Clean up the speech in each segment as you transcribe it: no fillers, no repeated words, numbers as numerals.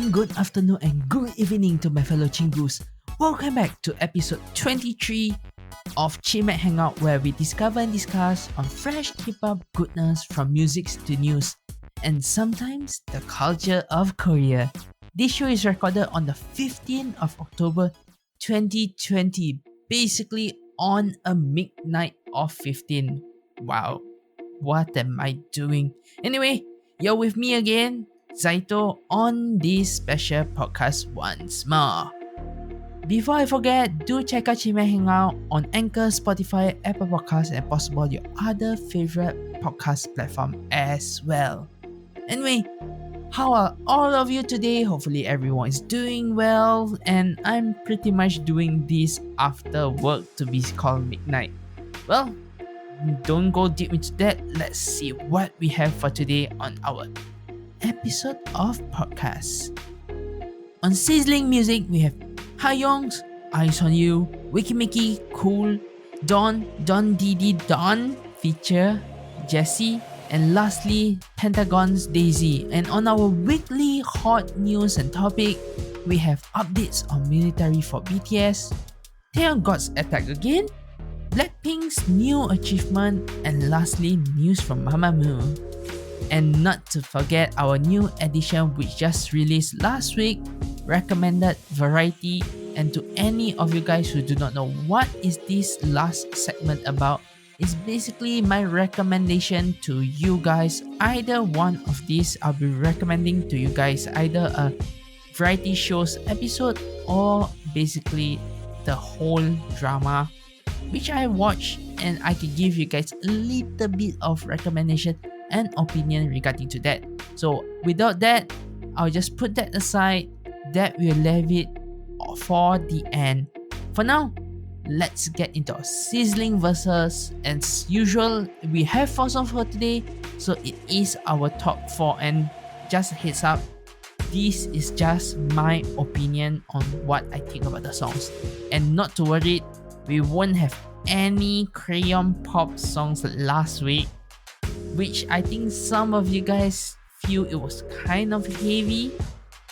morning, good afternoon, and good evening to my fellow Chingus. Welcome back to episode 23 of Chimaek Hangout, where we discover and discuss on fresh K-pop goodness from music to news, and sometimes the culture of Korea. This show is recorded on the 15th of October 2020, basically on a midnight of 15. Wow, what am I doing? Anyway, you're with me again, Zaito, on this special podcast once more. Before I forget, do check out Chimaek Hangout on Anchor, Spotify, Apple Podcasts, and possible your other favorite podcast platform as well. Anyway, how are all of you today? Hopefully everyone is doing well, and I'm pretty much doing this after work to be called midnight. Well, don't go deep into that. Let's see what we have for today on our episode of podcast. On Sizzling Music, we have Hayeon's Eyes on You, Meki, Cool, DAWNDIDIDAWN feature Jessi, and lastly Pentagon's Daisy. And on our weekly hot news and topic, we have updates on military for BTS, Taeyeon God's Attack Again, Blackpink's new achievement, and lastly news from Mamamoo. And not to forget our new edition which just released last week, recommended variety. And to any of you guys who do not know what is this last segment about, it's basically my recommendation to you guys. Either one of these, I'll be recommending to you guys either a variety shows episode or basically the whole drama which I watch, and I can give you guys a little bit of recommendation and opinion regarding to that. So without that, I'll just put that aside. That will leave it for the end. For now, let's get into our sizzling verses. As usual, we have 4 songs for today, so it is our top 4. And just a heads up, this is just my opinion on what I think about the songs. And not to worry, we won't have any crayon pop songs last week, which I think some of you guys feel it was kind of heavy,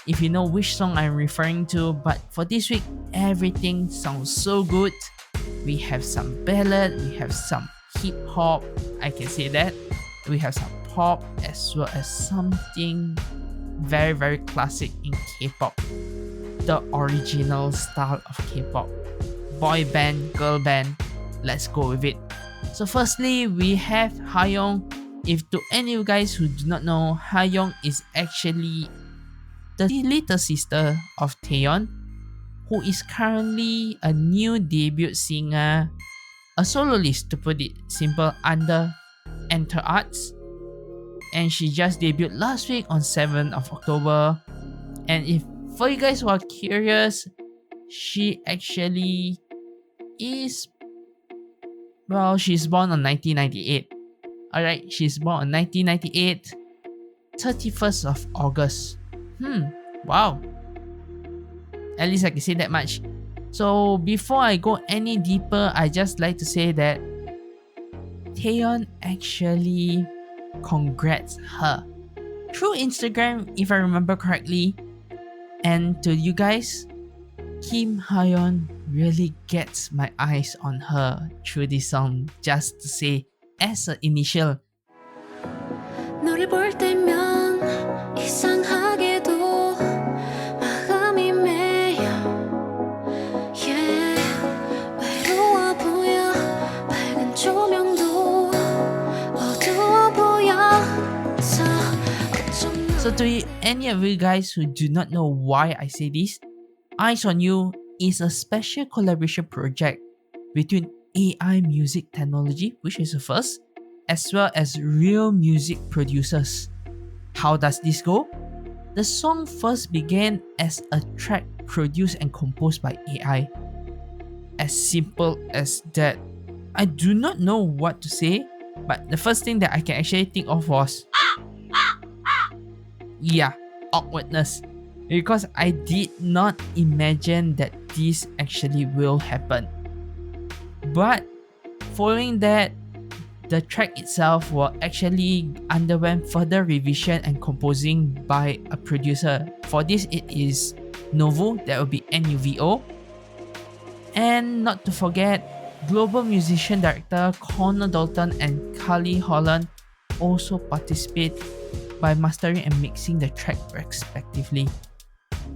if you know which song I'm referring to. But for this week, everything sounds so good. We have some ballad, we have some hip hop, I can say that. We have some pop as well as something very, very classic in K-pop. The original style of K-pop. Boy band, girl band. Let's go with it. So firstly, we have Hayeon. If to any of you guys who do not know, Hayeon is actually the little sister of Taeyeon, who is currently a new debut singer, a soloist to put it simple, under Enter Arts. And she just debuted last week on 7th of October. And if for you guys who are curious, she actually is, well, she's born on 1998. Alright, she's born on 1998, 31st of August. Wow. At least I can say that much. So before I go any deeper, I just like to say that Taeyeon actually congrats her through Instagram, if I remember correctly. And to you guys, Kim Hayeon really gets my eyes on her through this song, just to say as an initial. 너를 볼 때면 이상하게도 마음이 메여 외로워 보여 밝은 조명도 어두워 보여. So to any of you guys who do not know why I say this, Eyes on You is a special collaboration project between AI music technology, which is the first, as well as real music producers. How does this go? The song first began as a track produced and composed by AI. As simple as that. I do not know what to say, but the first thing that I can actually think of was awkwardness. Because I did not imagine that this actually will happen. But following that, the track itself will actually underwent further revision and composing by a producer. For this, it is Novo, that will be NUVO. And not to forget, global musician director Connor Dalton and Carly Holland also participate by mastering and mixing the track respectively.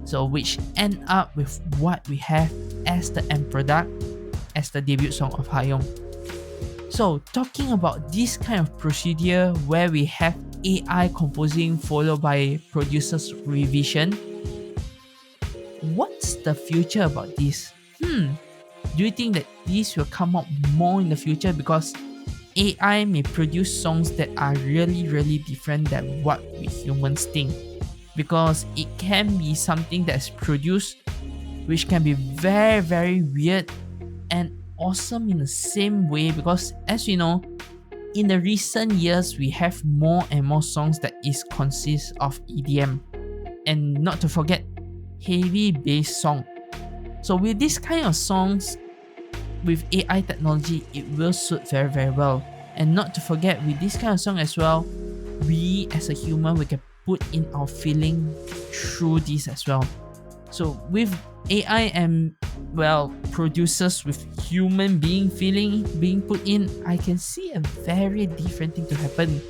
So which end up with what we have as the end product, as the debut song of Hayeon. So talking about this kind of procedure where we have AI composing followed by producer's revision, what's the future about this? Do you think that this will come up more in the future, because AI may produce songs that are really different than what we humans think, because it can be something that's produced which can be very weird and awesome in the same way, because as you know, in the recent years we have more and more songs that is consist of EDM, and not to forget heavy bass song. So with this kind of songs with AI technology, it will suit very well. And not to forget, with this kind of song as well, we as a human, we can put in our feeling through this as well. So with AI and producers with human feeling being put in, I can see a very different thing to happen.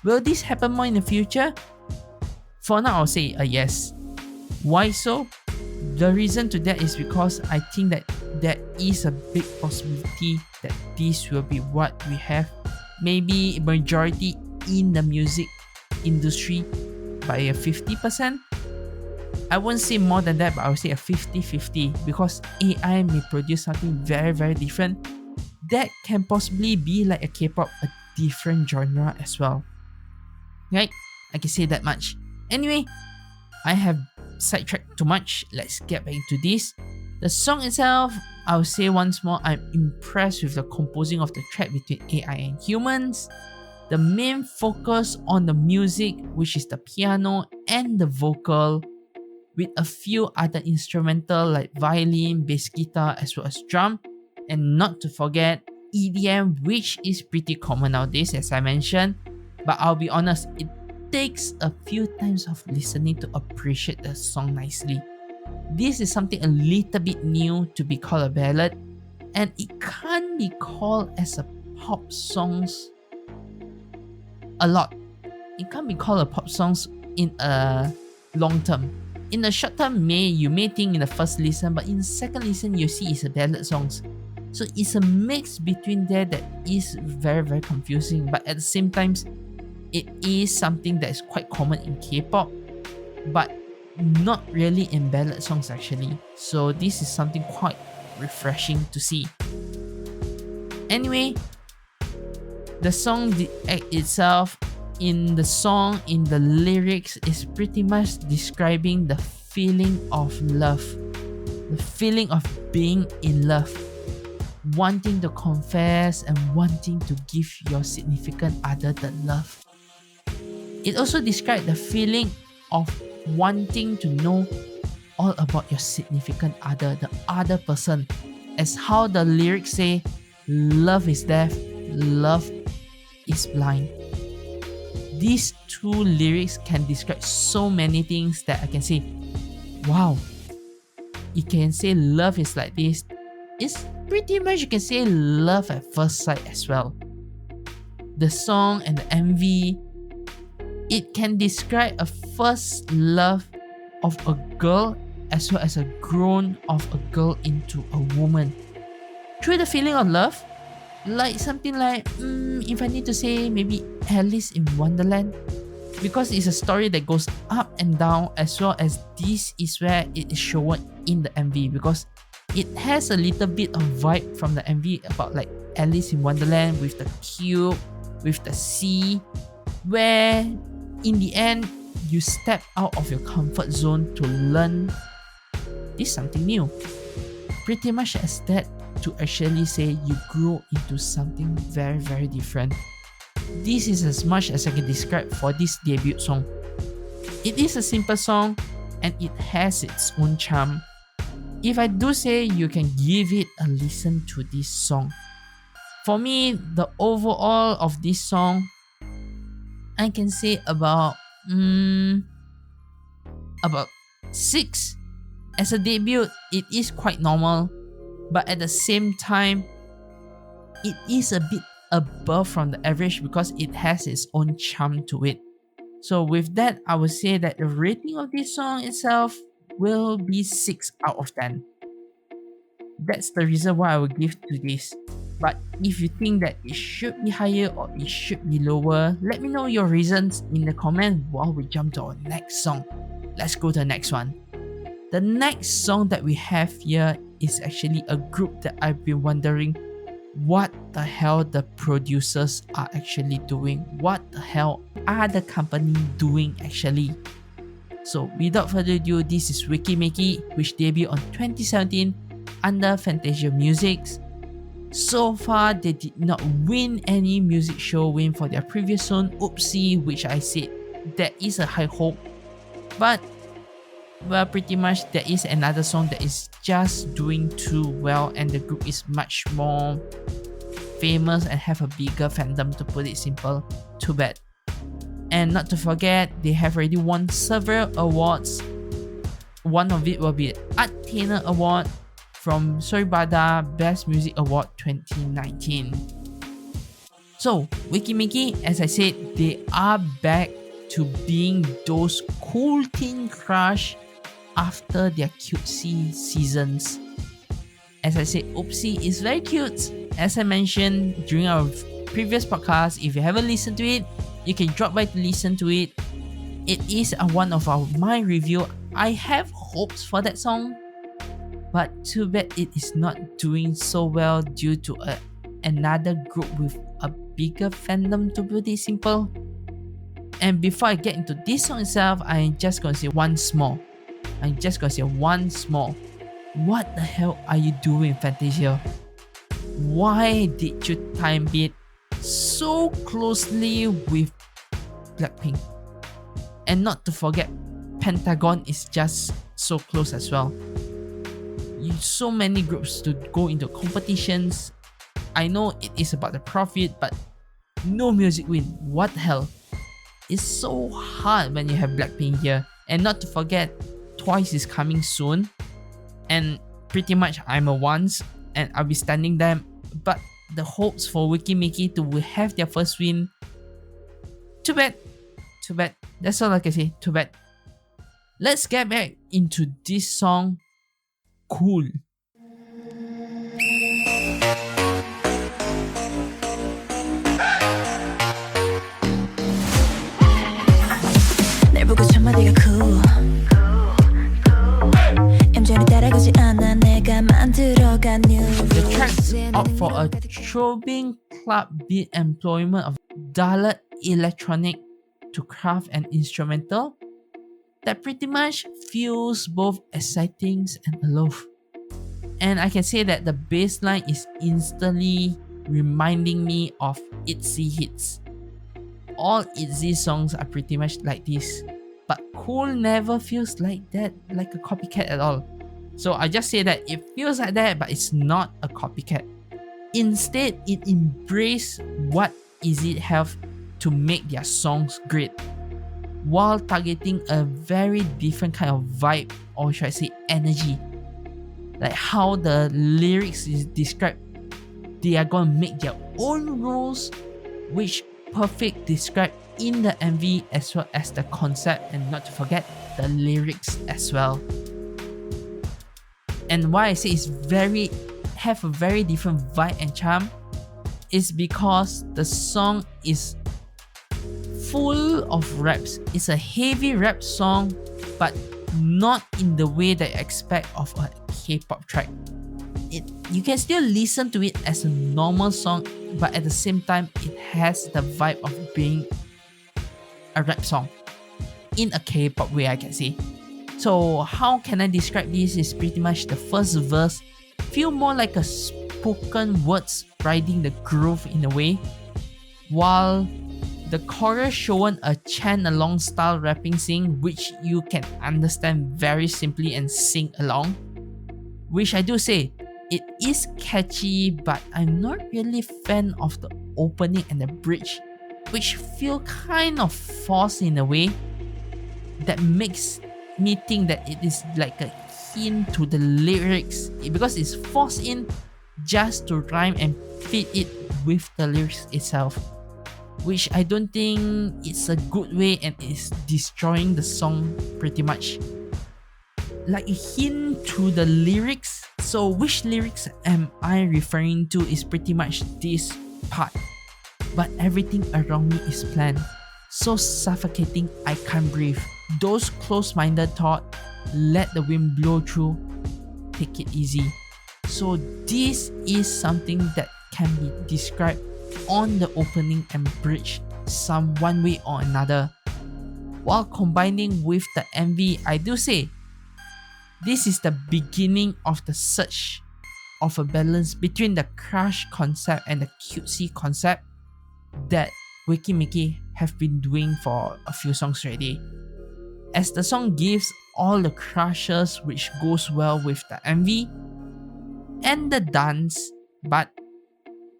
Will this happen more in the future? For now, I'll say a yes. Why so? The reason to that is because I think that there is a big possibility that this will be what we have, maybe majority in the music industry by a 50%. I won't say more than that, but I would say a 50-50, because AI may produce something very different that can possibly be like a K-pop, a different genre as well. Right? I can say that much. Anyway, I have sidetracked too much. Let's get back into this. The song itself, I'll say once more, I'm impressed with the composing of the track between AI and humans. The main focus on the music, which is the piano and the vocal, with a few other instrumental like violin, bass guitar, as well as drum. And not to forget EDM, which is pretty common nowadays, as I mentioned. But I'll be honest, it takes a few times of listening to appreciate the song nicely. This is something a little bit new to be called a ballad, and it can't be called as a pop songs a lot. It can't be called a pop songs in a long term. In the short term, you may think in the first listen, but in the second listen, you see it's a ballad songs. So it's a mix between there that is very confusing, but at the same time, it is something that is quite common in K-pop, but not really in ballad songs actually. So this is something quite refreshing to see. Anyway, the song itself, in the lyrics, is pretty much describing the feeling of love, the feeling of being in love, wanting to confess and wanting to give your significant other the love. It also describes the feeling of wanting to know all about your significant other, the other person, as how the lyrics say, love is deaf, love is blind. These two lyrics can describe so many things that I can say, wow, you can say love is like this. It's pretty much, you can say love at first sight as well. The song and the MV, it can describe a first love of a girl as well as a grown of a girl into a woman. Through the feeling of love, like something like, if I need to say, maybe Alice in Wonderland, because it's a story that goes up and down, as well as this is where it is shown in the MV, because it has a little bit of vibe from the MV about like Alice in Wonderland with the cube, with the sea, where in the end you step out of your comfort zone to learn this something new. Pretty much as that, to actually say you grow into something very different. This is as much as I can describe for this debut song. It is a simple song and it has its own charm. If I do say you can give it a listen to this song, For me, the overall of this song, I can say about 6. As a debut, it is quite normal, but at the same time, it is a bit above from the average because it has its own charm to it. So with that, I would say that the rating of this song itself will be 6 out of 10. That's the reason why I will give to this. But if you think that it should be higher or it should be lower, let me know your reasons in the comment while we jump to our next song. Let's go to the next one. The next song that we have here is actually a group that I've been wondering what the hell the producers are actually doing. What the hell are the company doing actually? So without further ado, this is Meki, which debuted on 2017 under Fantasia Music. So far, they did not win any music show win for their previous song, Oopsie, which I said there is a high hope. But, well, pretty much there is another song that is just doing too well and the group is much more famous and have a bigger fandom, to put it simple. Too bad. And not to forget, they have already won several awards. One of it will be Art Tenor Award from Soribada Best Music Award 2019. So, Meki, as I said, they are back to being those cool teen crush after their cutesy seasons. As I said, Oopsie is very cute. As I mentioned during our previous podcast, if you haven't listened to it, you can drop by to listen to it. It is one of my review. I have hopes for that song, but too bad it is not doing so well due to another group with a bigger fandom, to put it simple. And before I get into this song itself, I'm just gonna say one small. What the hell are you doing, Fantasia? Why did you time it so closely with Blackpink? And not to forget, Pentagon is just so close as well. So many groups to go into competitions. I know it is about the profit, but no music win. What the hell? It's so hard when you have Blackpink here. And not to forget, Twice is coming soon. And pretty much I'm a once and I'll be standing them. But the hopes for Meki to have their first win, too bad. That's all I can say. Too bad. Let's get back into this song, Cool. The track's up for a throbbing club beat employment of dullard electronic to craft an instrumental that pretty much feels both exciting and aloof. And I can say that the bass line is instantly reminding me of ITZY hits. All ITZY songs are pretty much like this, but Cool never feels like that, like a copycat at all. So I just say that it feels like that, but it's not a copycat. Instead, it embraces what ITZY have to make their songs great, while targeting a very different kind of vibe, or should I say energy. Like how the lyrics is described, they are gonna make their own rules, which perfect described in the MV as well as the concept, and not to forget the lyrics as well. And why I say it's have a very different vibe and charm is because the song is full of raps. It's a heavy rap song, but not in the way that you expect of a K-pop track. You can still listen to it as a normal song, but at the same time, it has the vibe of being a rap song in a K-pop way, I can say. So how can I describe this? Is pretty much the first verse feel more like a spoken words riding the groove in a way, while the chorus showing a chant along style rapping sing, which you can understand very simply and sing along. Which I do say, It is catchy, but I'm not really fan of the opening and the bridge, which feel kind of forced in a way that makes me think that it is like a hint to the lyrics because it's forced in just to rhyme and fit it with the lyrics itself, which I don't think it's a good way and is destroying the song pretty much. Like a hint to the lyrics. So which lyrics am I referring to is pretty much this part. But everything around me is planned. So suffocating I can't breathe. Those close-minded thoughts, let the wind blow through, take it easy. So this is something that can be described on the opening and bridge some one way or another. While combining with the MV, I do say this is the beginning of the search of a balance between the crush concept and the cutesy concept that Meki have been doing for a few songs already. As the song gives all the crushes which goes well with the MV and the dance, but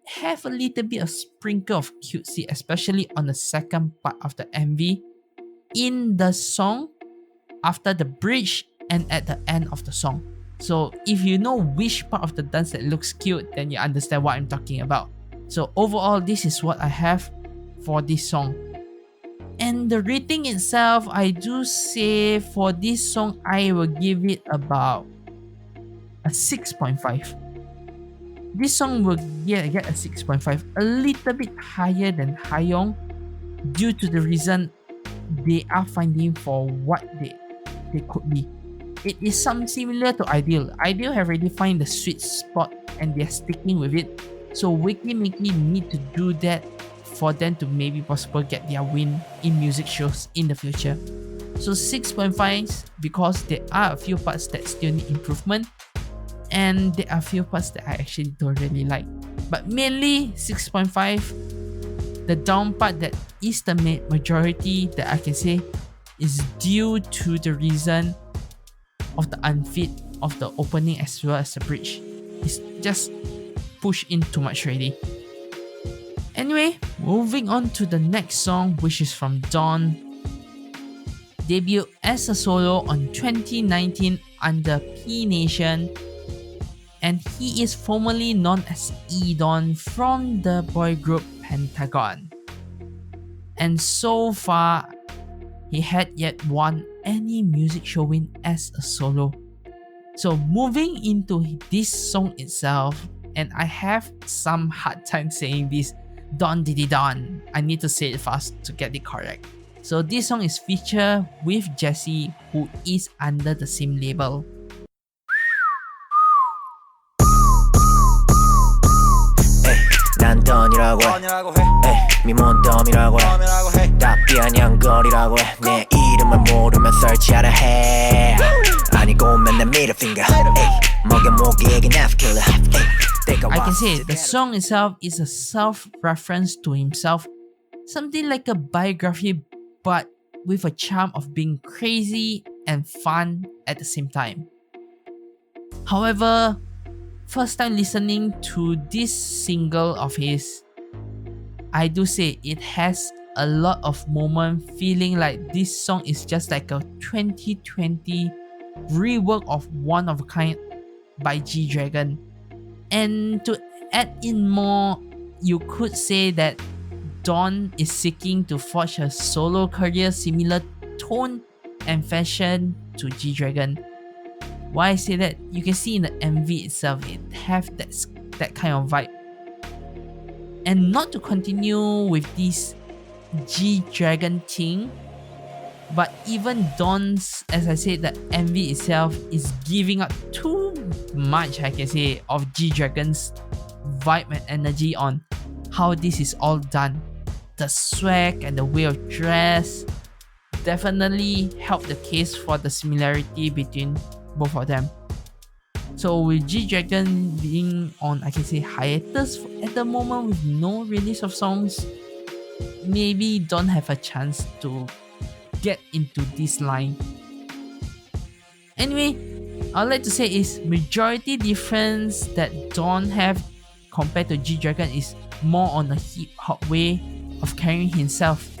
have a little bit of sprinkle of cutesy, especially on the second part of the MV in the song, after the bridge and at the end of the song. So if you know which part of the dance that looks cute, then you understand what I'm talking about. So overall, this is what I have for this song. And the rating itself, I do say for this song, I will give it about a 6.5. This song will get a 6.5, a little bit higher than Hayeon due to the reason they are finding for what they could be. It is something similar to Ideal. Ideal have already find the sweet spot and they're sticking with it. So Meki need to do that for them to maybe possible get their win in music shows in the future. So 6.5 because there are a few parts that still need improvement and there are a few parts that I actually don't really like. But mainly 6.5, the down part that is the majority that I can say is due to the reason of the unfit of the opening as well as the bridge. It's just pushed in too much already. Anyway, moving on to the next song, which is from Dawn. Debuted as a solo on 2019 under P Nation, and he is formerly known as Dawn from the boy group Pentagon. And so far, he had yet won any music show win as a solo. So moving into this song itself, and I have some hard time saying this, DAWNDIDIDAWN. I need to say it fast to get it correct. So this song is featured with Jessi, who is under the same label. 난 던이라고 해 미몬덤이라고 해 답비아냥거리라고 해 내 이름을 모르면 설치하라 해 아니고 맨날 middle finger 먹여 목에게 knife killer. I can say the song itself is a self-reference to himself, something like a biography but with a charm of being crazy and fun at the same time. However, first time listening to this single of his, I do say it has a lot of moment feeling like this song is just like a 2020 rework of One of a Kind by G-Dragon. And to add in more, you could say that Dawn is seeking to forge a solo career similar tone and fashion to G-Dragon. Why I say that? You can see in the MV itself, it have that kind of vibe. And not to continue with this G-Dragon thing, but even Dawn's, as I said, the MV itself is giving up too much, I can say, of G-Dragon's vibe and energy on how this is all done. The swag and the way of dress definitely help the case for the similarity between both of them. So with G-Dragon being on, I can say, hiatus at the moment with no release of songs, maybe don't have a chance to get into this line. Anyway, I'd like to say is majority difference that Dawn have compared to G-Dragon is more on the hip hop way of carrying himself,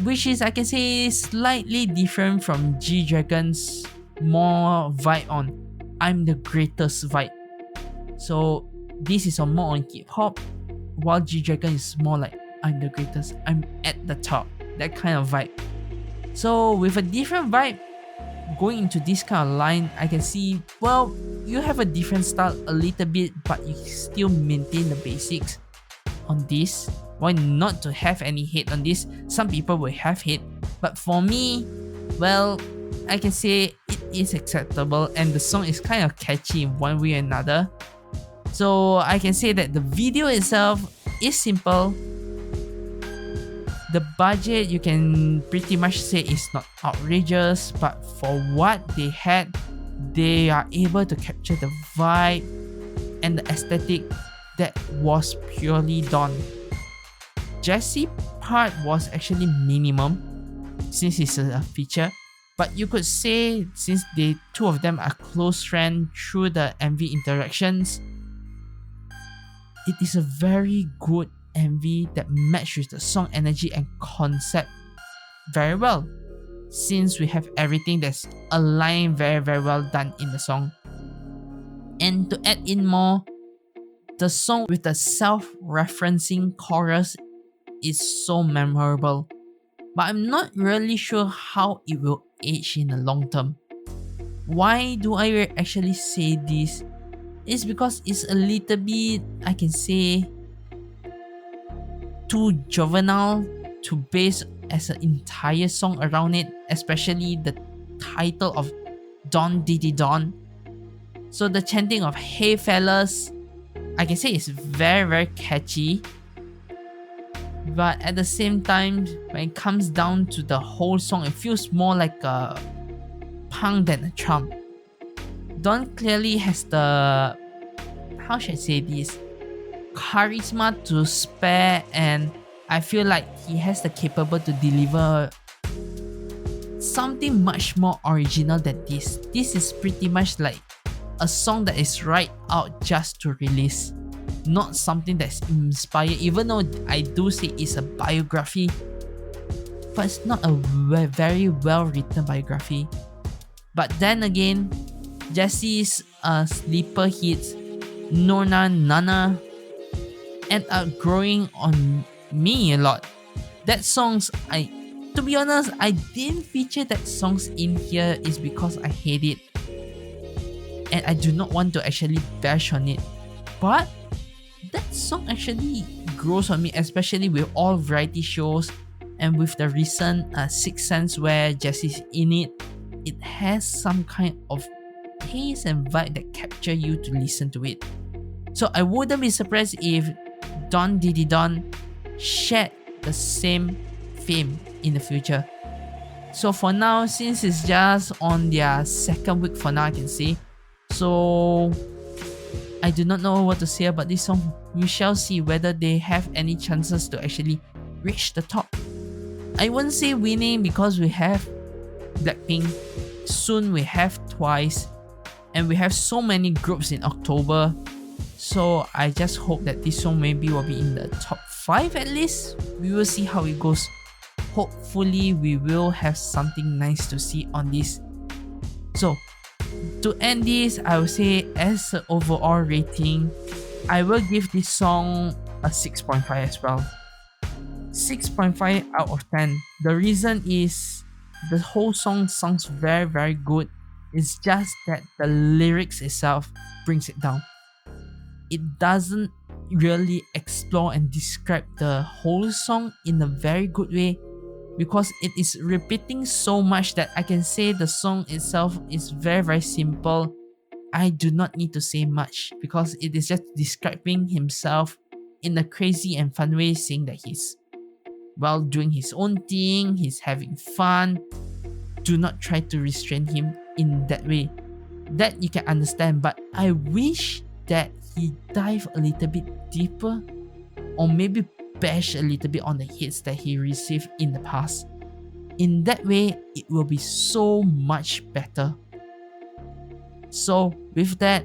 which is I can say slightly different from G-Dragon's more vibe on I'm the greatest vibe. So this is more on hip hop, while G-Dragon is more like I'm the greatest, I'm at the top, that kind of vibe. So with a different vibe going into this kind of line, I can see, well, you have a different style a little bit, but you still maintain the basics on this. Why not to have any hate on this? Some people will have hate, but for me, well, I can say it is acceptable and the song is kind of catchy in one way or another. So I can say that the video itself is simple. The budget you can pretty much say is not outrageous, but for what they had, they are able to capture the vibe and the aesthetic that was purely done. Jessi part was actually minimum since it's a feature, but you could say since the two of them are close friends through the MV interactions, it is a very good MV that matches with the song energy and concept very well, since we have everything that's aligned very well done in the song. And to add in more, the song with the self-referencing chorus is so memorable, but I'm not really sure how it will age in the long term. Why do I actually say this? It's because it's a little bit, I can say, too juvenile to base as an entire song around it, especially the title of DAWNDIDIDAWN. So the chanting of "Hey fellas," I can say it's very catchy, but at the same time, when it comes down to the whole song, it feels more like a punk than a Trump. Dawn clearly has the, how should I say this, charisma to spare, and I feel like he has the capable to deliver something much more original than this. This is pretty much like a song that is right out just to release, not something that's inspired, even though I do say it's a biography, but it's not a very well written biography. But then again, Jessi's sleeper hits Nona Nana end up growing on me a lot. That songs, to be honest, I didn't feature that songs in here is because I hate it and I do not want to actually bash on it. But that song actually grows on me, especially with all variety shows and with the recent Sixth Sense where Jessi's in it. It has some kind of pace and vibe that capture you to listen to it. So I wouldn't be surprised if DAWNDIDIDAWN shared the same fame in the future. So for now, since it's just on their second week for now, I can say, so I do not know what to say about this song. We shall see whether they have any chances to actually reach the top. I wouldn't say winning because we have Blackpink, soon we have Twice, and we have so many groups in October. So I just hope that this song maybe will be in the top 5 at least. We will see how it goes. Hopefully we will have something nice to see on this. So to end this, I would say as an overall rating, I will give this song a 6.5 as well. 6.5 out of 10. The reason is the whole song sounds very good. It's just that the lyrics itself brings it down. It doesn't really explore and describe the whole song in a very good way because it is repeating so much that I can say the song itself is very simple. I do not need to say much because it is just describing himself in a crazy and fun way, saying that he's doing his own thing, he's having fun. Do not try to restrain him in that way. That you can understand, but I wish that he dive a little bit deeper or maybe bash a little bit on the hits that he received in the past. In that way, it will be so much better. So with that,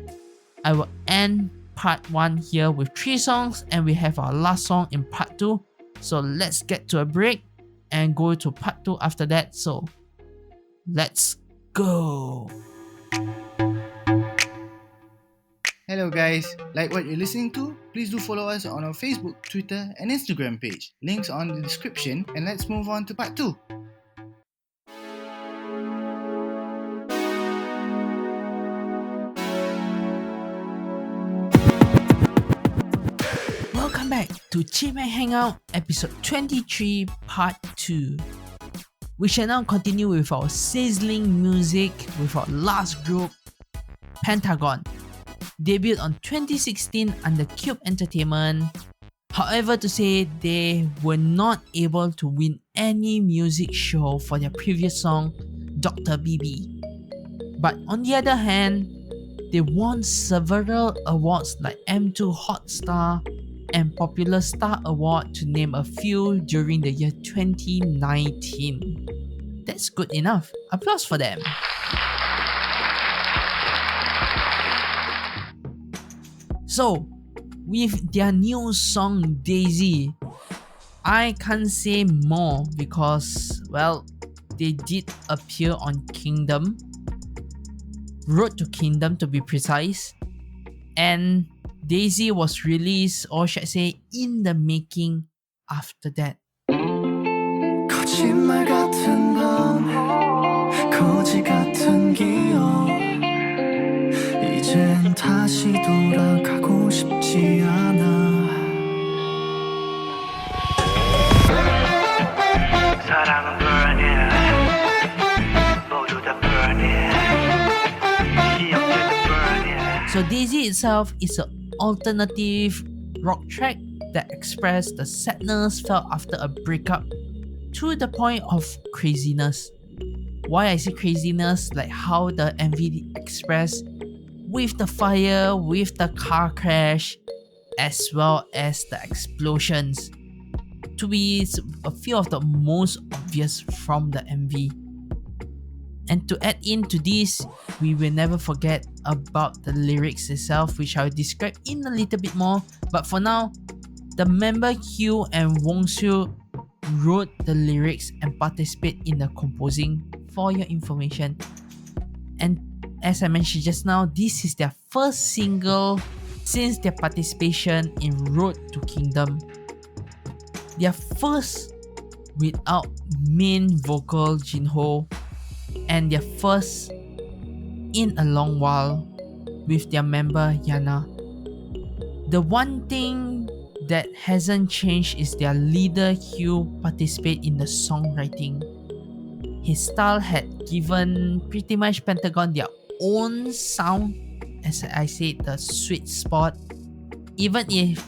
I will end part 1 here with 3 songs, and we have our last song in part 2. So let's get to a break and go to part 2 after that. So let's go. Hello guys, like what you're listening to? Please do follow us on our Facebook, Twitter and Instagram page. Links on the description, and let's move on to part 2. Welcome back to Chimaek Hangout episode 23 part 2. We shall now continue with our sizzling music with our last group, Pentagon. Debuted on 2016 under Cube Entertainment. However, to say they were not able to win any music show for their previous song, Dr. BB. But on the other hand, they won several awards like M2 Hot Star and Popular Star Award, to name a few, during the year 2019. That's good enough. Applause for them. So, with their new song Daisy, I can't say more because, well, they did appear on Kingdom, Road to Kingdom to be precise, and Daisy was released, or should I say, in the making after that. 거짓말 같은 밤 거지 같은 기억 이젠 다시 돌아가고 싶지 않아 사랑은 burning 모두 다 burning 기억들도 burning. So Daisy itself is an alternative rock track that expressed the sadness felt after a breakup to the point of craziness. Why I say craziness, like how the MV expressed with the fire, with the car crash, as well as the explosions, to be a few of the most obvious from the MV. And to add into this, we will never forget about the lyrics itself, which I'll describe in a little bit more. But for now, the member Hugh and Wongsu wrote the lyrics and participate in the composing, for your information. And as I mentioned just now, this is their first single since their participation in Road to Kingdom. Their first without main vocal Jinho, and their first in a long while with their member Yana. The one thing that hasn't changed is their leader Hugh participate in the songwriting. His style had given pretty much Pentagon their own sound, as I said, the sweet spot. Even if,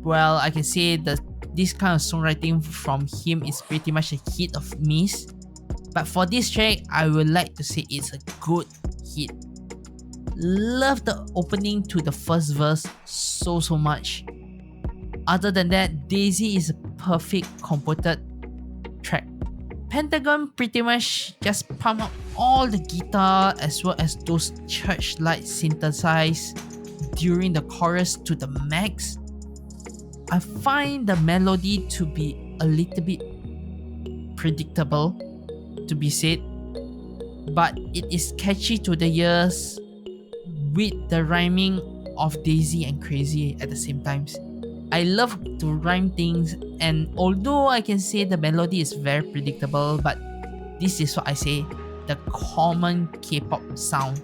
well, I can say that this kind of songwriting from him is pretty much a hit of miss. But for this track, I would like to say it's a good hit. Love the opening to the first verse so much. Other than that, Daisy is a perfect composed track. Pentagon pretty much just pump up all the guitar as well as those church lights synthesized during the chorus to the max. I find the melody to be a little bit predictable, to be said, but it is catchy to the ears with the rhyming of Daisy and Crazy at the same times. I love to rhyme things, and although I can say the melody is very predictable, but this is what I say, the common K-pop sound.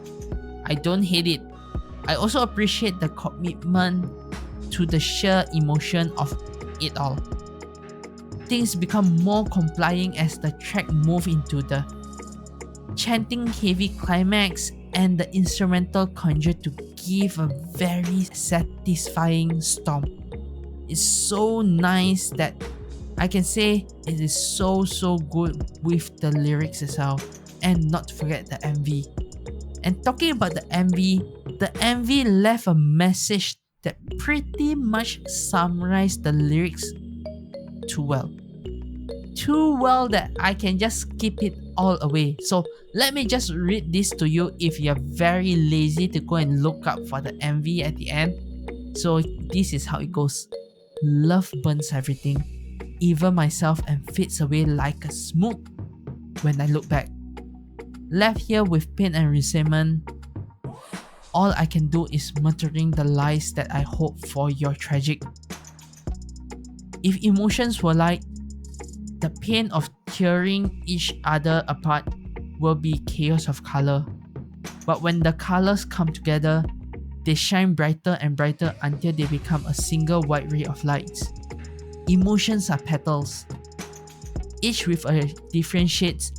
I don't hate it. I also appreciate the commitment to the sheer emotion of it all. Things become more compelling as the track moves into the chanting heavy climax, and the instrumental conjured to give a very satisfying stomp. It's so nice that I can say it is so good with the lyrics itself, and not to forget the MV. And talking about the MV left a message that pretty much summarized the lyrics too well. too well that I can just skip it all away. So let me just read this to you if you're very lazy to go and look up for the MV at the end. So this is how it goes. Love burns everything, even myself, and fades away like a smoke when I look back. Left here with pain and resentment, all I can do is muttering the lies that I hope for your tragic. If emotions were light, the pain of tearing each other apart will be chaos of color. But when the colors come together, they shine brighter and brighter until they become a single white ray of lights. Emotions are petals, each with a different shades,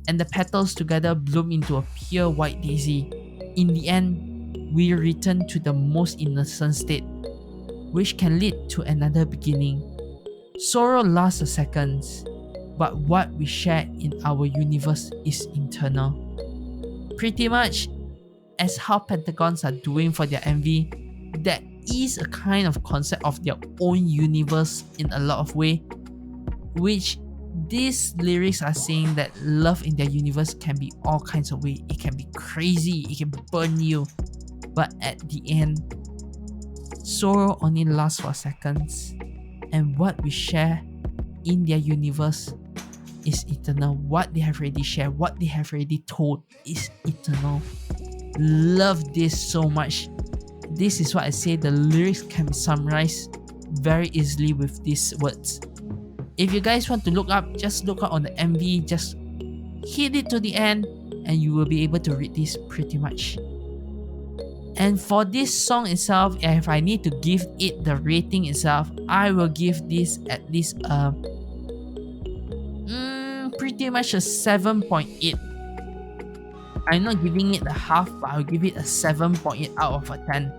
and the petals together bloom into a pure white daisy. In the end, we return to the most innocent state, which can lead to another beginning. Sorrow lasts a second, but what we share in our universe is internal. Pretty much as how Pentagons are doing for their MV, that is a kind of concept of their own universe in a lot of way, which these lyrics are saying that love in their universe can be all kinds of way. It can be crazy, it can burn you, but at the end, sorrow only lasts for seconds, and what we share in their universe is eternal. What they have already shared, what they have already told is eternal. Love this so much. This is what I say, the lyrics can be summarized very easily with these words. If you guys want to look up, just look up on the MV, just hit it to the end and you will be able to read this pretty much. And for this song itself, if I need to give it the rating itself, I will give this at least pretty much a 7.8. I'm not giving it a half, but I'll give it a 7.8 out of a 10.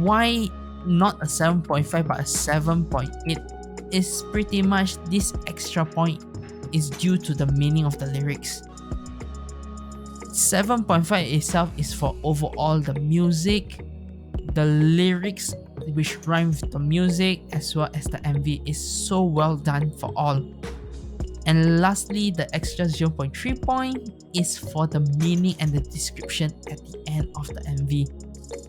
Why not a 7.5 but a 7.8? Is pretty much this extra point is due to the meaning of the lyrics. 7.5 itself is for overall the music, the lyrics which rhyme with the music, as well as the MV is so well done for all. And lastly, the extra 0.3 point is for the meaning and the description at the end of the MV.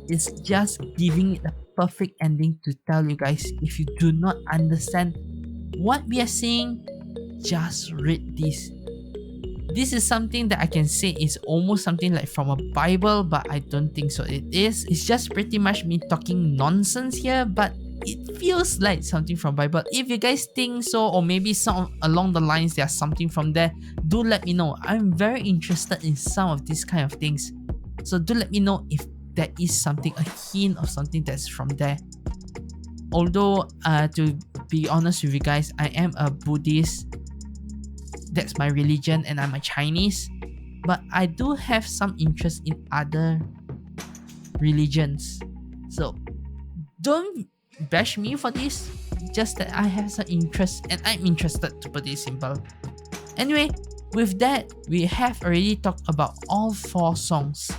It's just giving it a perfect ending to tell you guys, if you do not understand what we are saying, just read this. This is something that I can say is almost something like from a Bible, but I don't think so it is. It's just pretty much me talking nonsense here, but it feels like something from Bible. If you guys think so, or maybe some along the lines there's something from there, do let me know. I'm very interested in some of these kind of things. So do let me know if there is something, a hint of something that's from there. Although, to be honest with you guys, I am a Buddhist. That's my religion and I'm a Chinese. But I do have some interest in other religions. So don't bash me for this. Just that I have some interest and I'm interested, to put it simple. Anyway, with that, we have already talked about all 4 songs.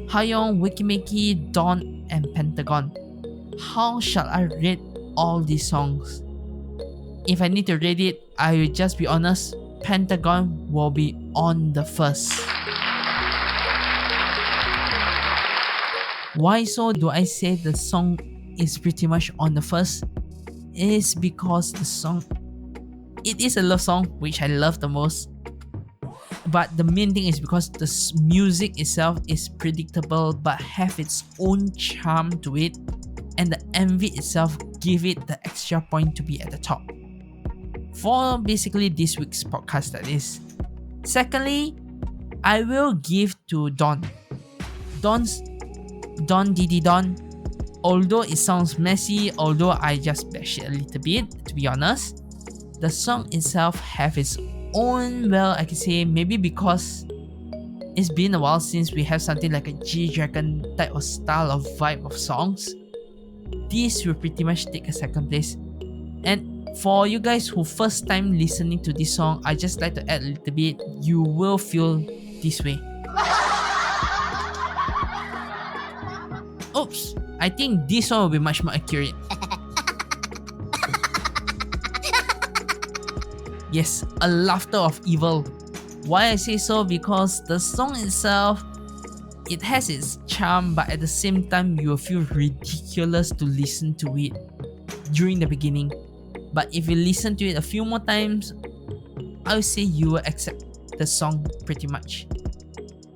Hayeon, Weki, Dawn, and Pentagon. How shall I rate all these songs? If I need to rate it, I will just be honest, Pentagon will be on the first. Why so do I say the song is pretty much on the first? It is because the song, it is a love song, which I love the most. But the main thing is because the music itself is predictable but have its own charm to it, and the MV itself give it the extra point to be at the top. For basically this week's podcast, that is. Secondly, I will give to Dawn. DAWNDIDIDAWN. Although it sounds messy, although I just bash it a little bit, to be honest, the song itself have its own, well, I can say maybe because it's been a while since we have something like a G-Dragon type of style of vibe of songs. This will pretty much take a second place. And for you guys who first time listening to this song, I just like to add a little bit, you will feel this way. Oops, I think this one will be much more accurate. Yes, a laughter of evil. Why I say so? Because the song itself, it has its charm, but at the same time, you will feel ridiculous to listen to it during the beginning. But if you listen to it a few more times, I would say you will accept the song pretty much.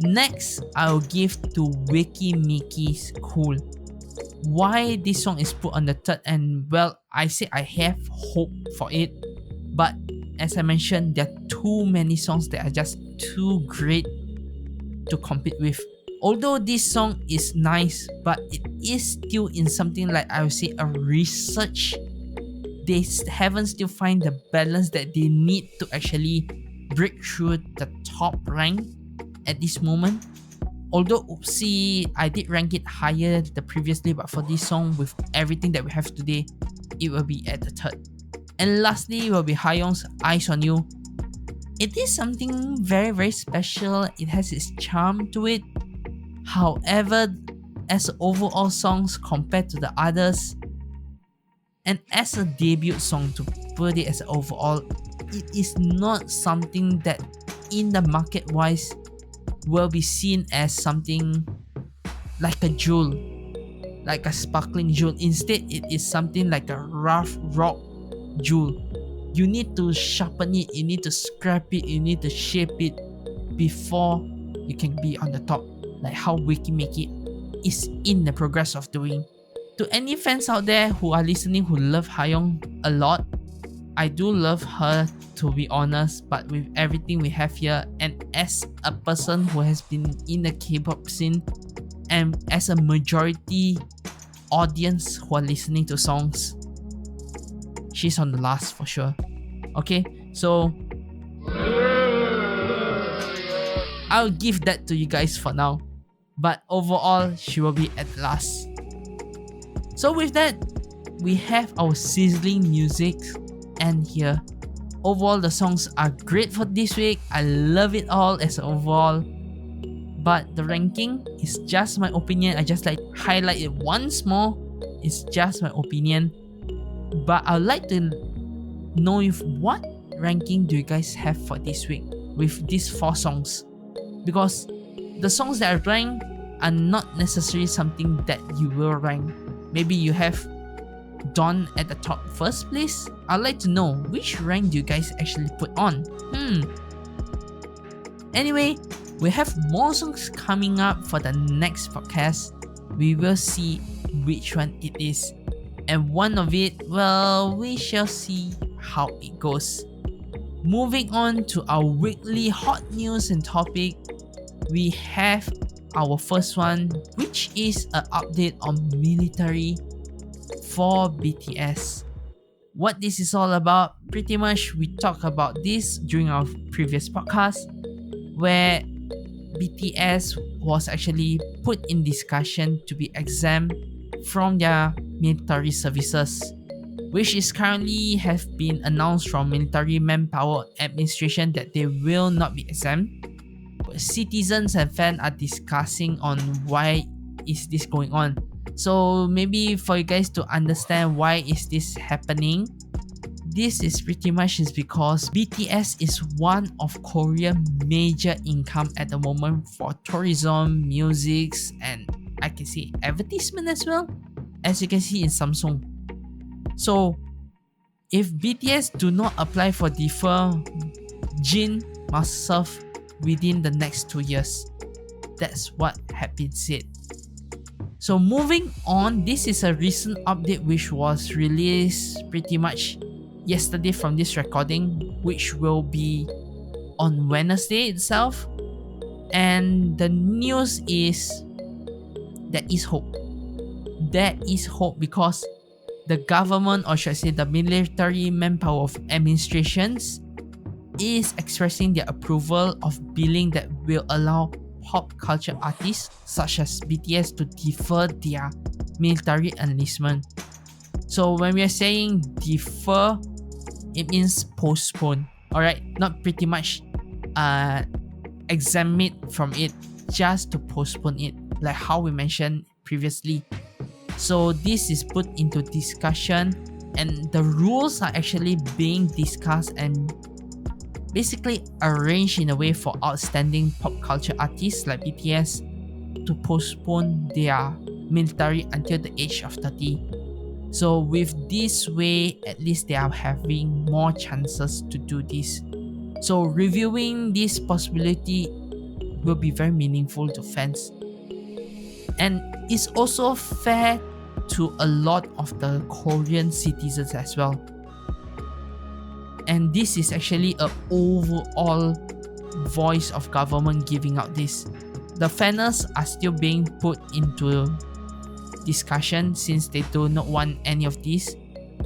Next, I'll give to Weki Meki's Cool. Why this song is put on the third, and well, I say I have hope for it, but as I mentioned, there are too many songs that are just too great to compete with. Although this song is nice, but it is still in something like I would say a research. They haven't still find the balance that they need to actually break through the top rank at this moment. Although oopsie, I did rank it higher the previously, but for this song with everything that we have today, it will be at the third. And lastly will be Hayeon's Eyes on You. It is something very very special. It has its charm to it. However, as overall songs compared to the others, and as a debut song to put it as overall, it is not something that in the market wise will be seen as something like a jewel, like a sparkling jewel. Instead, it is something like a rough rock jewel. You need to sharpen it, you need to scrap it, you need to shape it before you can be on the top, like how Weki Meki is in the progress of doing. To any fans out there who are listening who love Hayeon a lot, I do love her, to be honest, but with everything we have here, and as a person who has been in the K-pop scene, and as a majority audience who are listening to songs, she's on the last for sure. Okay, so I'll give that to you guys for now, but overall she will be at last. So with that, we have our sizzling music and here. Overall, the songs are great for this week. I love it all as overall. But the ranking is just my opinion. I just like to highlight it once more. It's just my opinion. But I'd like to know if what ranking do you guys have for this week with these 4 songs? Because the songs that I rank are not necessarily something that you will rank. Maybe you have Dawn at the top first place. I'd like to know which rank do you guys actually put on. Anyway, we have more songs coming up for the next podcast. We will see which one it is, and one of it, well, we shall see how it goes. Moving on to our weekly hot news and topic, we have our first one, which is an update on military for BTS. What this is all about, pretty much we talked about this during our previous podcast, where BTS was actually put in discussion to be exempt from their military services, which is currently have been announced from Military Manpower Administration that they will not be exempt. Citizens and fans are discussing on why is this going on. So maybe for you guys to understand why is this happening, this is pretty much is because BTS is one of Korea's major income at the moment for tourism, music, and I can see advertisement as well, as you can see in Samsung. So if BTS do not apply for defer, Jin must serve within the next 2 years. That's what had been said. So moving on, this is a recent update which was released pretty much yesterday from this recording, which will be on Wednesday itself. And the news is there is hope. There is hope because the government, or should I say the Military Manpower Administrations, is expressing their approval of billing that will allow pop culture artists such as BTS to defer their military enlistment. So when we are saying defer, it means postpone. Alright, not pretty much exempt it from it, just to postpone it, like how we mentioned previously. So this is put into discussion, and the rules are actually being discussed and basically arranged in a way for outstanding pop culture artists like BTS to postpone their military until the age of 30. So with this way, at least they are having more chances to do this. So reviewing this possibility will be very meaningful to fans. And it's also fair to a lot of the Korean citizens as well. And this is actually an overall voice of government giving out this. The fairness are still being put into discussion since they do not want any of this.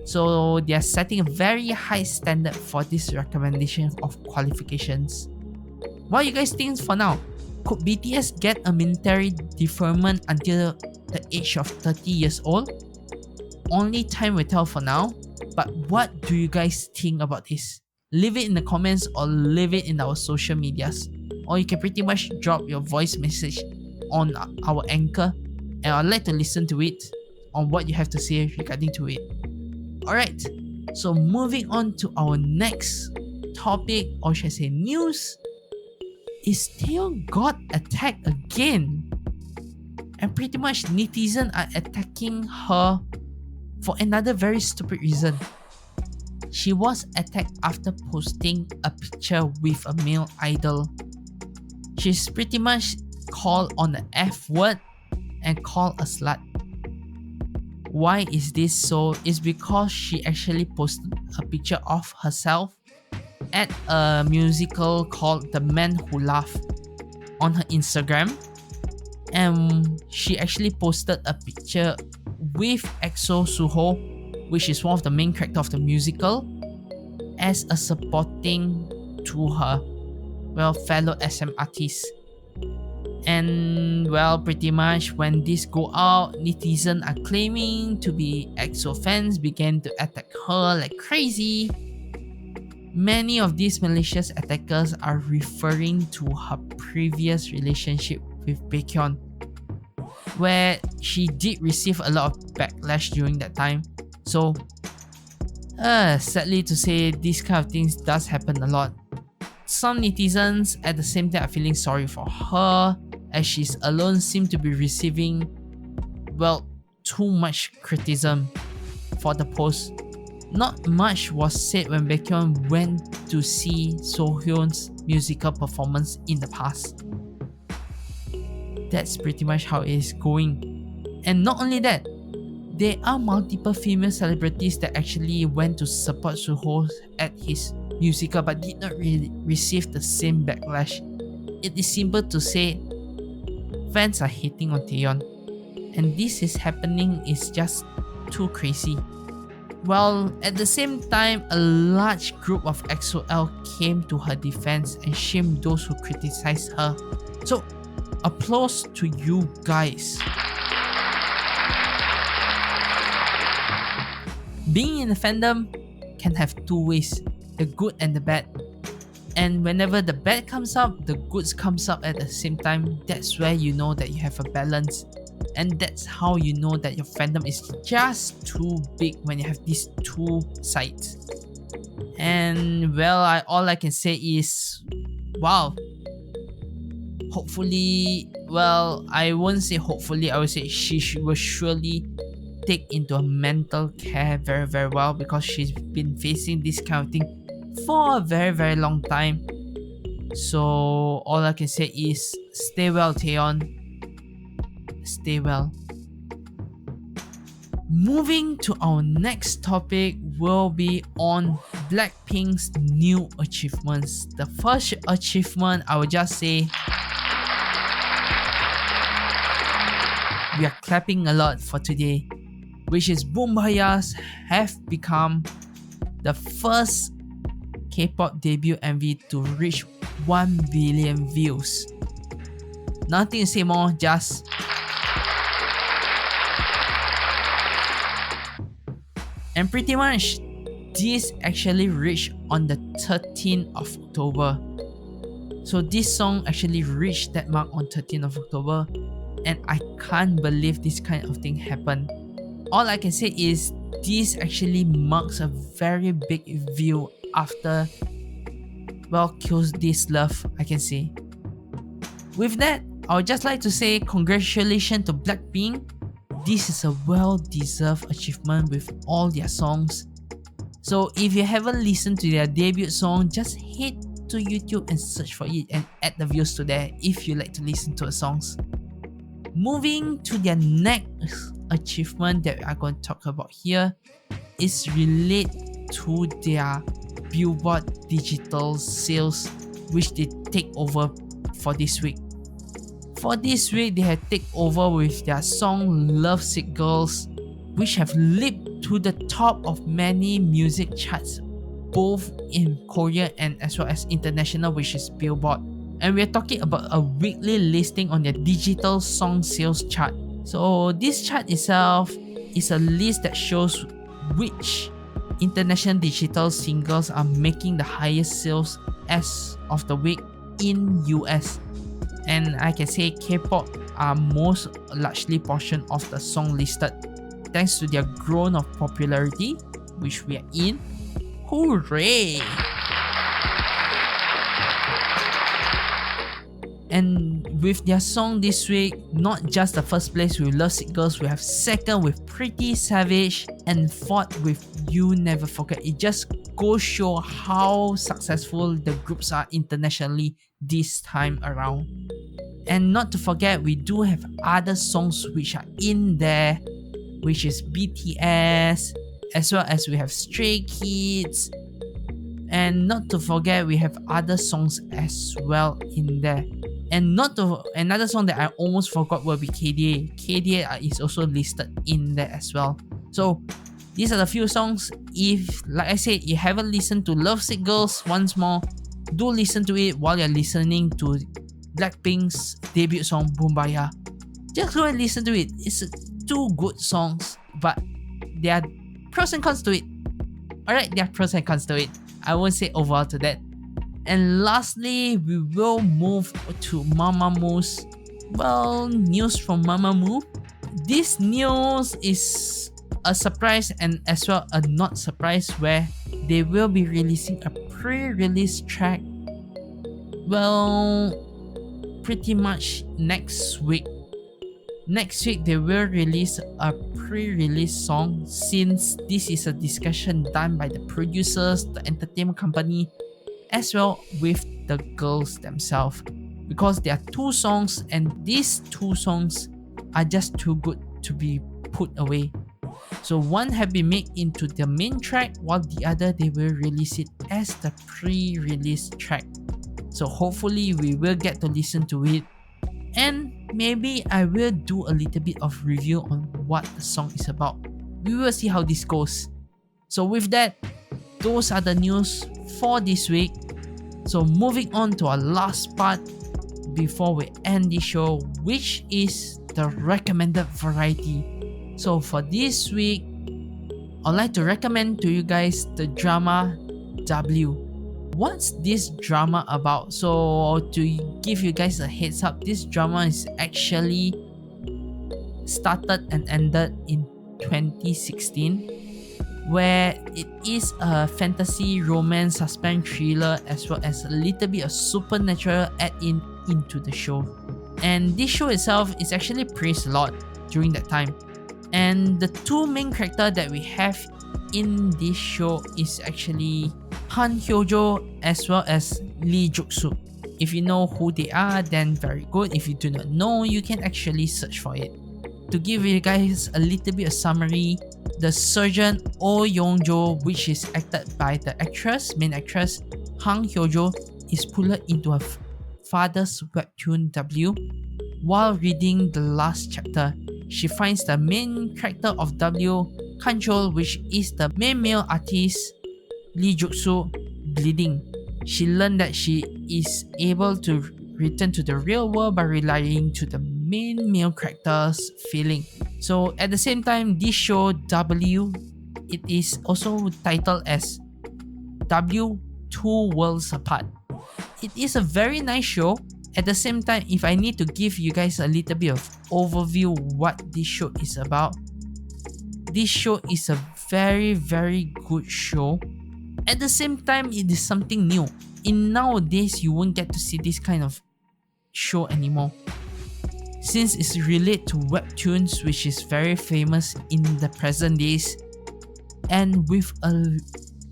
So they are setting a very high standard for this recommendation of qualifications. What do you guys think for now? Could BTS get a military deferment until the age of 30 years old? Only time will tell for now. But what do you guys think about this? Leave it in the comments or leave it in our social medias. Or you can pretty much drop your voice message on our anchor, and I'd like to listen to it on what you have to say regarding to it. Alright, so moving on to our next topic, or should I say news, is Taeyeon got attacked again. And pretty much netizens are attacking her for another very stupid reason. She was attacked after posting a picture with a male idol. She's pretty much called on the F word and called a slut. Why is this so? It's because she actually posted a picture of herself at a musical called The Man Who Laughed on her Instagram. And she actually posted a picture with EXO Suho, which is one of the main characters of the musical, as a supporting to her, fellow SM artist. And pretty much when this go out, netizens are claiming to be EXO fans began to attack her like crazy. Many of these malicious attackers are referring to her previous relationship with Baekhyun, where she did receive a lot of backlash during that time. So sadly to say, this kind of things does happen a lot. Some netizens at the same time are feeling sorry for her, as she's alone seemed to be receiving too much criticism for the post. Not much was said when Baekhyun went to see Sohyun's musical performance in the past. That's pretty much how it is going. And not only that, there are multiple female celebrities that actually went to support Suho at his musical but did not really receive the same backlash. It is simple to say, fans are hating on Taeyeon, and this is happening is just too crazy. At the same time, a large group of EXO-L came to her defense and shamed those who criticized her. So, applause to you guys. Being in the fandom can have two ways, the good and the bad. And whenever the bad comes up, the goods comes up at the same time. That's where you know that you have a balance. And that's how you know that your fandom is just too big, when you have these two sides. And all I can say is, wow. Hopefully, I won't say hopefully, I would say she will surely take into her mental care very, very well, because she's been facing this kind of thing for a very, very long time. So all I can say is stay well, Taeyeon. Stay well. Moving to our next topic will be on Blackpink's new achievements. The first achievement, I would just say, we are clapping a lot for today, which is Boombayahs have become the first K-pop debut MV to reach 1 billion views. Nothing to say more, just and pretty much this actually reached on the 13th of October. So this song actually reached that mark on 13th of October, and I can't believe this kind of thing happened. All I can say is this actually marks a very big view after well, kills this love, I can say. With that, I would just like to say congratulations to Blackpink. This is a well-deserved achievement with all their songs. So if you haven't listened to their debut song, just head to YouTube and search for it and add the views to there if you like to listen to the songs. Moving to their next achievement that I'm going to talk about here is related to their Billboard digital sales, which they take over for this week. For this week, they have taken over with their song Lovesick Girls, which have leaped to the top of many music charts, both in Korea and as well as international, which is Billboard. And we're talking about a weekly listing on their digital song sales chart. So this chart itself is a list that shows which international digital singles are making the highest sales as of the week in US. And I can say K-pop are most largely portion of the song listed, thanks to their growth of popularity, which we are in. Hooray! And with their song this week, not just the first place with Lovesick Girls, we have second with Pretty Savage and fourth with You Never Forget. It just goes show how successful the groups are internationally this time around. And not to forget, we do have other songs which are in there, which is BTS, as well as we have Stray Kids. And not to forget, we have other songs as well in there. And another song that I almost forgot will be KDA. KDA is also listed in there as well. So these are the few songs. If, like I said, you haven't listened to Lovesick Girls, once more, do listen to it while you're listening to Blackpink's debut song Boombayah. Just go and listen to it. It's two good songs, but there are pros and cons to it. Alright, there are pros and cons to it. I won't say overall to that. And lastly, we will move to Mamamoo's, news from Mamamoo. This news is a surprise and as well a not surprise, where they will be releasing a pre-release track, pretty much next week. Next week, they will release a pre-release song, since this is a discussion done by the producers, the entertainment company, as well with the girls themselves. Because there are two songs, and these two songs are just too good to be put away. So one have been made into the main track, while the other they will release it as the pre-release track. So hopefully we will get to listen to it, and maybe I will do a little bit of review on what the song is about. We will see how this goes. So with that, those are the news for this week. So moving on to our last part before we end the show, which is the recommended variety. So for this week, I'd like to recommend to you guys the drama W. What's this drama about? So to give you guys a heads up, this drama is actually started and ended in 2016, where it is a fantasy, romance, suspense, thriller, as well as a little bit of supernatural add-in into the show. And this show itself is actually praised a lot during that time. And the two main characters that we have in this show is actually Han Hyo-jo as well as Lee Juk-soo. If you know who they are, then very good. If you do not know, you can actually search for it. To give you guys a little bit of summary, the surgeon Oh Young-jo, which is acted by the main actress Han Hyo-jo, is pulled into her father's webtoon W. While reading the last chapter, she finds the main character of W, Kanchol, which is the main male artist, Lee Juk-soo, bleeding. She learned that she is able to return to the real world by relying to the main male character's feeling. So at the same time, this show W, it is also titled as W Two Worlds Apart. It is a very nice show. At the same time, if I need to give you guys a little bit of overview what this show is about, this show is a very good show. At the same time, it is something new. in nowadays you won't get to see this kind of show anymore, since it's related to webtoons, which is very famous in the present days, and with a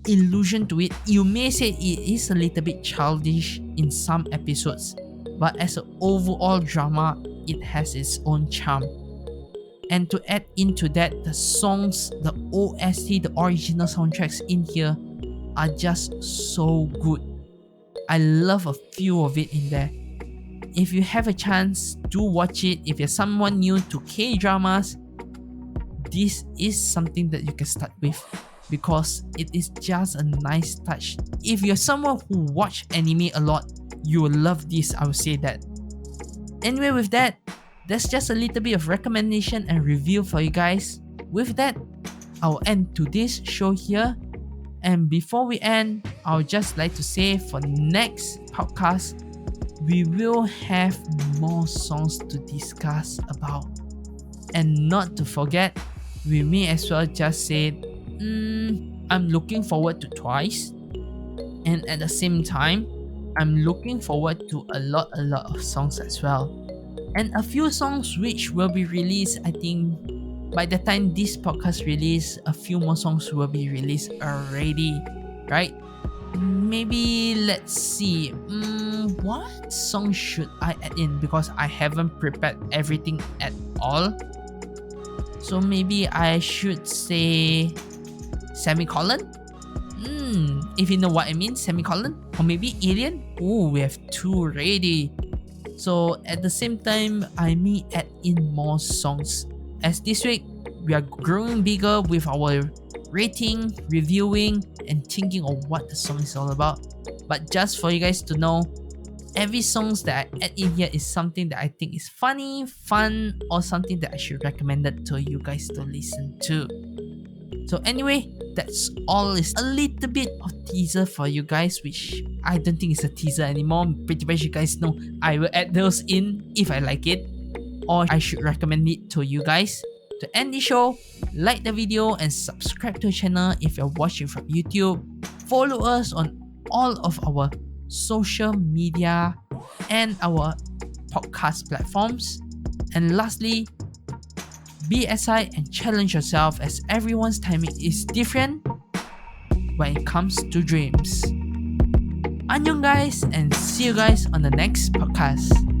illusion to it. You may say it is a little bit childish in some episodes, but as an overall drama, it has its own charm. And to add into that, the songs, the OST, the original soundtracks in here are just so good. I love a few of it in there. If you have a chance, do watch it. If you're someone new to K-dramas, this is something that you can start with, because it is just a nice touch. If you're someone who watch anime a lot, you will love this, I will say that. Anyway, with that, that's just a little bit of recommendation and review for you guys. With that, I'll end today's show here. And before we end, I would just like to say for next podcast, we will have more songs to discuss about. And not to forget, we may as well just say, I'm looking forward to Twice. And at the same time, I'm looking forward to a lot of songs as well. And a few songs which will be released, I think by the time this podcast release, a few more songs will be released already, right? Maybe let's see, what song should I add in, because I haven't prepared everything at all. So maybe I should say semicolon. If you know what I mean, semicolon, or maybe alien. Oh, we have two ready. So at the same time, I may add in more songs, as this week we are growing bigger with our rating, reviewing, and thinking of what the song is all about. But just for you guys to know, every songs that I add in here is something that I think is funny, fun, or something that I should recommend it to you guys to listen to. So anyway, that's all. Is a little bit of teaser for you guys, which I don't think is a teaser anymore. Pretty much you guys know I will add those in if I like it, or I should recommend it to you guys. To end the show, like the video and subscribe to the channel if you're watching from YouTube. Follow us on all of our social media and our podcast platforms. And lastly, be aside and challenge yourself, as everyone's timing is different when it comes to dreams. Annyeong guys, and see you guys on the next podcast.